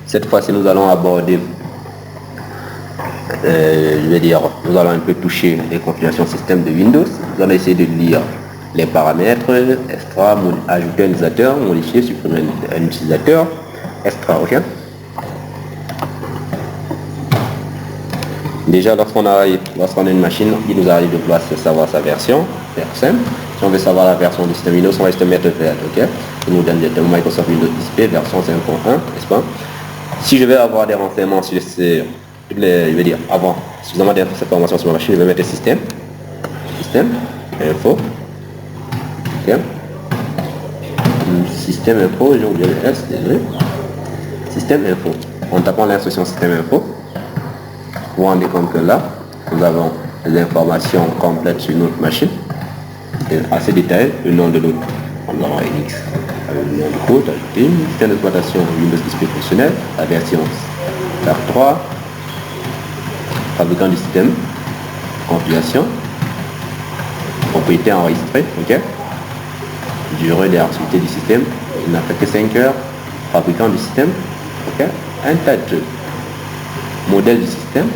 Cette fois-ci, nous allons aborder, nous allons un peu toucher les configurations système de Windows. Nous allons essayer de lire les paramètres, extra, ajouter un utilisateur, modifier, supprimer un utilisateur, extra, ok. Déjà, lorsqu'on a une machine, il nous arrive de vouloir savoir sa version, faire simple. Si on veut savoir la version du système Windows, on va juste mettre VL, ok. Il nous donne directement Microsoft Windows XP version 5.1, n'est-ce pas. Si je vais avoir des renseignements sur avoir suffisamment d'informations sur ma machine, je vais mettre système, info, ok. Système info, j'ai oublié le S, désolé. Système info. En tapant l'instruction système info, vous vous rendez compte que là, nous avons les informations complètes sur notre machine, assez détaillées, le nom de notre endroit Unix, le nom du code, ajouté, système d'exploitation Windows XP fonctionnel, la version SAR3, fabricant du système, compilation, propriété enregistrée, ok, durée d'activité du système, il n'a fait que 5 heures, fabricant du système, ok, un tas de trucs, modèle du système,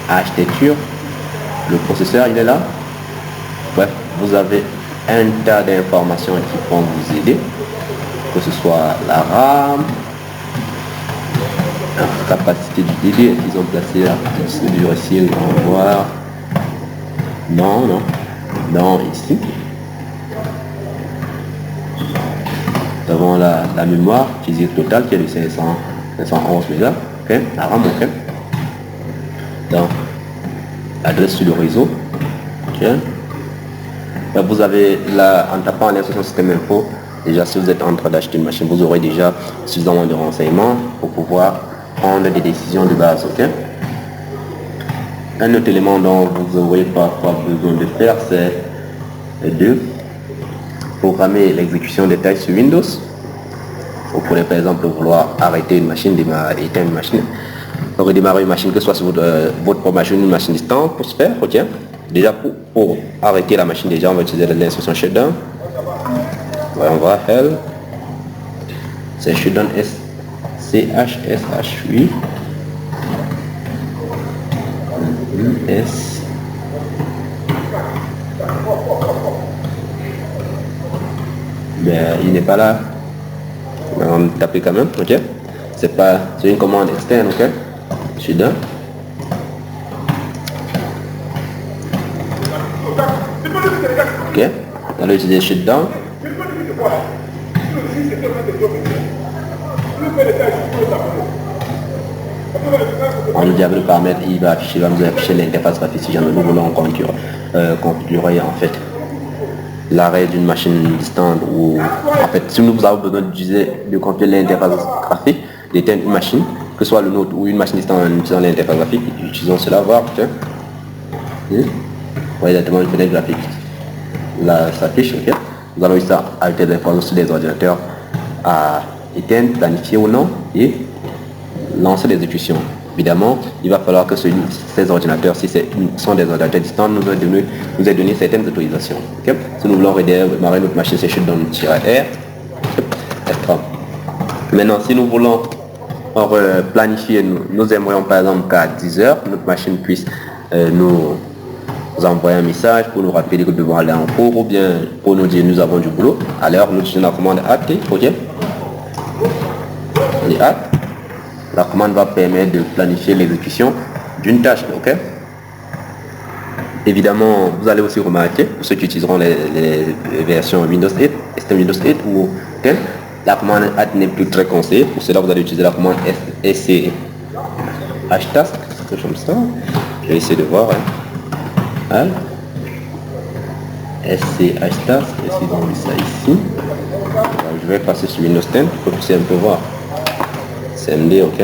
architecture, le processeur il est là. Bref, vous avez un tas d'informations qui vont vous aider, que ce soit la RAM, la capacité du DB qu'ils ont placé là, du récit, on va voir. Non, ici. Nous avons la mémoire physique totale qui est de 511 mégas, ok, la RAM, ok. Donc, l'adresse sur le réseau, ok. Là, vous avez là, en tapant l'instruction système info, déjà si vous êtes en train d'acheter une machine, vous aurez déjà suffisamment de renseignements pour pouvoir prendre des décisions de base, ok. Un autre élément dont vous aurez parfois besoin de faire, c'est de programmer l'exécution des tâches sur Windows. Vous pourrez par exemple vouloir arrêter une machine, éteindre une machine, redémarrer une machine, que ce soit sur votre machine, une machine distante pour se faire, ok. Déjà pour arrêter la machine, déjà on va utiliser l'instruction shutdown. On va L, c'est shutdown CHSH8 S. Ben, il n'est pas là. On tape quand même, ok. C'est une commande externe, ok. Shutdown. Ok, on va utiliser shutdown. On nous dit avec le paramètre, il va nous afficher l'interface graphique si jamais nous voulons configurer en fait l'arrêt d'une machine distante, ou en fait si nous avons besoin de configurer l'interface graphique d'éteindre une machine, que ce soit le nôtre ou une machine distante en utilisant l'interface graphique, utilisons cela, voir, tiens. Vous voyez directement une fenêtre graphique. Là, s'affiche, ok. Nous allons ici ajouter des informations sur les ordinateurs à éteindre, planifier ou non, et lancer l'exécution. Évidemment, il va falloir que ces ordinateurs, si sont des ordinateurs distants, nous aient donné certaines autorisations. Okay. Si nous voulons redémarrer notre machine, c'est shutdown-R. Maintenant, si nous voulons planifier, nous aimerions par exemple qu'à 10 heures, notre machine puisse nous envoyer un message pour nous rappeler que nous devons aller en cours, ou bien pour nous dire nous avons du boulot. Alors, nous utilisons la commande AT, ok. Et AT. La commande va permettre de planifier l'exécution d'une tâche, ok. Évidemment, vous allez aussi remarquer, pour ceux qui utiliseront les versions Windows 8, système Windows 8 ou tel, la commande add n'est plus très conseillée. Pour cela, vous allez utiliser la commande SC htask, comme ça. Je vais essayer de voir. Hein. SC htask, si on met ça ici. Alors, je vais passer sur Windows 10 pour que vous un peu voir. CMD, ok.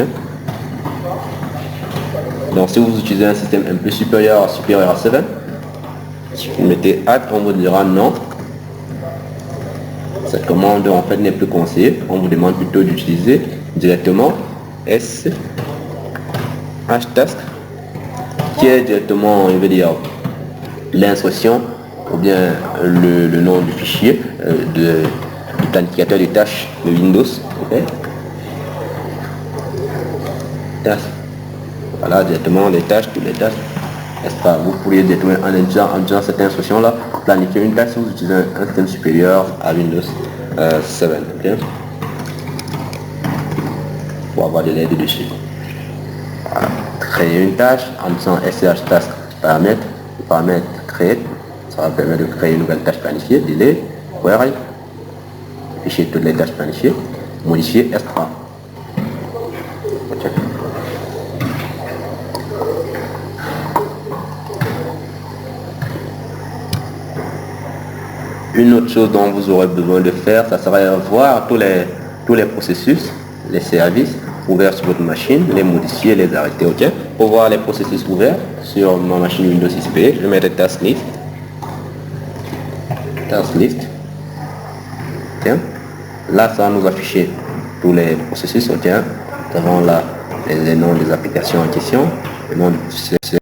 Donc si vous utilisez un système un peu supérieur à 7, si vous mettez add, on vous dira non. Cette commande en fait n'est plus conseillée. On vous demande plutôt d'utiliser directement S htask, qui est directement, je vais dire, l'instruction ou bien le nom du fichier du planificateur de tâches de Windows. Okay. tâches. Voilà, directement les tâches, toutes les tâches. N'est-ce pas? Vous pourriez détourner en disant cette instruction-là, planifier une tâche si vous utilisez un système supérieur à Windows 7. Okay? Pour avoir de l'aide dessus. Voilà. Créer une tâche en disant sh task paramètre, créer, ça va permettre de créer une nouvelle tâche planifiée, delay, query, afficher toutes les tâches planifiées, modifier extra. Okay. Une autre chose dont vous aurez besoin de faire, ça serait voir tous les processus, les services ouverts sur votre machine, les modifier, les arrêter. Ok. Pour voir les processus ouverts sur ma machine Windows XP, je mets task list. Task list. Okay. Là, ça va nous afficher tous les processus. Ok. Nous avons là les noms des applications en question, le nom du